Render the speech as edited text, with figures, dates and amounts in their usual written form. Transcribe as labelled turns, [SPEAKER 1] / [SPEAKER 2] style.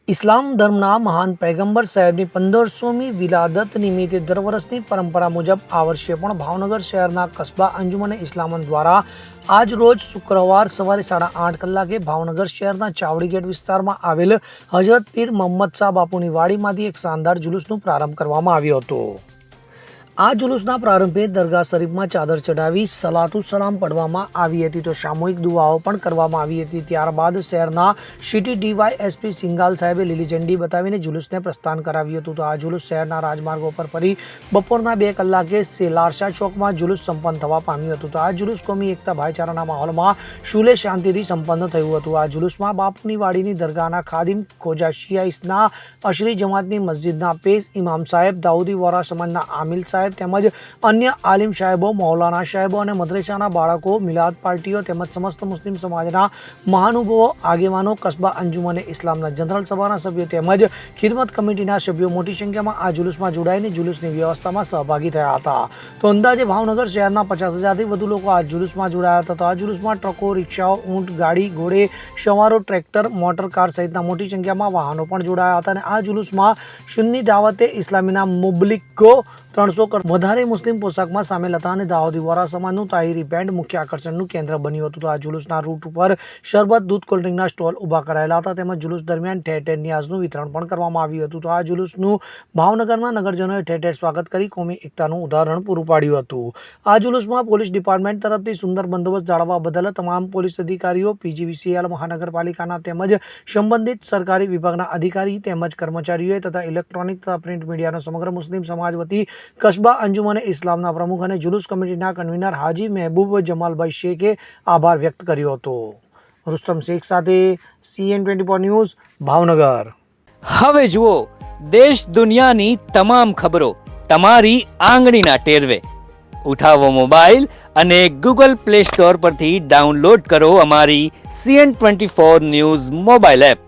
[SPEAKER 1] ઇસ્લામ ધર્મના મહાન પૈગંબર સાહેબની 1500મી વિલાદત નિમિત્તે દર વર્ષની પરંપરા મુજબ આ વર્ષે પણ ભાવનગર શહેરના કસ્બા અંજુમને ઇસ્લામન દ્વારા આજ રોજ શુક્રવાર સવારે 8:30 કલાકે ભાવનગર શહેરના ચાવડી ગેટ વિસ્તારમાં આવેલ હજરત પીર મોહમ્મદ શાહ બાપુની વાડીમાંથી એક શાનદાર જુલુસનો પ્રારંભ કરવામાં આવ્યો હતો। આ જુલુસના પ્રારંભે દરગાહ શરીફમાં ચાદર ચઢાવી સલાતુ સલામ પડવામાં આવી હતી તો સામૂહિક દુઆઓ પણ કરવામાં આવી હતી। ત્યારબાદ શહેરના સિટી ડીવાયએસપી સિંગાલ સાહેબે લીલી ઝંડી બતાવીને જુલુસને પ્રસ્થાન કરાવ્યું હતું। તો આ જુલુસ શહેરના રાજમાર્ગો પર ફરી બપોરના 2 કલાકે લારસા ચોકમાં જુલુસ સંપન્ન થવા પામ્યું હતું। તો આ જુલુસ કોમી એકતા ભાઈચારાના માહોલમાં શુલે શાંતિથી સંપન્ન થયું હતું। આ જુલુસમાં બાપુની વાડીની દરગાહના ખાદિમ ખોજા શિયાઈસના અશરી જમાતની મસ્જિદના પેશ ઇમામ સાહેબ દાઉદી વોરા સમાજના આમિલ સાહેબ તેમજ અન્ય આલિમ સાહેબો મૌલાના સાહેબો અને મદ્રેસાના બાળકો મિલાદ પાર્ટીઓ તેમજ સમસ્ત મુસ્લિમ સમાજના મહાનુભાવો આગેવાનો કસ્બા અંજુમને ઇસ્લામના જનરલ સભાના સભ્યો તેમજ ખિદમત કમિટીના સભ્યો મોટી સંખ્યામાં આ જુલુસમાં જોડાઈને જુલુસની વ્યવસ્થામાં સહભાગી થયા હતા। તો અંદાજે ભાવનગર શહેરના 50,000થી વધુ લોકો આ જુલુસમાં જોડાયા હતા। તો આ જુલુસમાં ટ્રકો રિક્ષાઓ ઊંટ ગાડી ઘોડે સવારો ટ્રેક્ટર મોટર કાર સહિતના મોટી સંખ્યામાં વાહનો પણ જોડાયા હતા। અને આ જુલુસમાં સુન્ની દાવતે ઇસ્લામીના મુબલિગો 300 વધારે મુસ્લિમ પોશાકમાં સામેલ હતા અને દાઉદી વોરા સમાજનું તાહિરી બેન્ડ મુખ્ય આકર્ષણનું કેન્દ્ર બન્યું હતું। તો આ જુલુસના રૂટ ઉપર શરબત દૂધ કોલ્ડ્રિંકના સ્ટોલ ઊભા કરાયેલા હતા તેમજ જુલુસ દરમિયાન ઠેર ઠેર નિયાઝનું વિતરણ પણ કરવામાં આવ્યું હતું। તો આ જુલુસનું ભાવનગરના નગરજનોએ ઠેર ઠેર સ્વાગત કરી કોમી એકતાનું ઉદાહરણ પૂરું પાડ્યું હતું। આ જુલુસમાં પોલીસ ડિપાર્ટમેન્ટ તરફથી સુંદર બંદોબસ્ત જાળવવા બદલ તમામ પોલીસ અધિકારીઓ પીજીવીસીએલ મહાનગરપાલિકાના તેમજ સંબંધિત સરકારી વિભાગના અધિકારી તેમજ કર્મચારીઓએ તથા ઇલેક્ટ્રોનિક તથા પ્રિન્ટ મીડિયાનો સમગ્ર મુસ્લિમ સમાજ વતી કસ્બા અંજુમને ઇસ્લામના પ્રમુખ અને જુલુસ કમિટીના કન્વીનર હાજી મહેબૂબ જમાલભાઈ શેખે આભાર વ્યક્ત કર્યો હતો। રુસ્તમ શેખ સાથે CN24 ન્યૂઝ ભાવનગર।
[SPEAKER 2] હવે જુઓ દેશ દુનિયાની તમામ ખબરો તમારી આંગળીના ટેરવે। ઉઠાવો મોબાઈલ અને ગૂગલ પ્લે સ્ટોર પરથી ડાઉનલોડ કરો અમારી CN24 ન્યૂઝ મોબાઈલ એપ।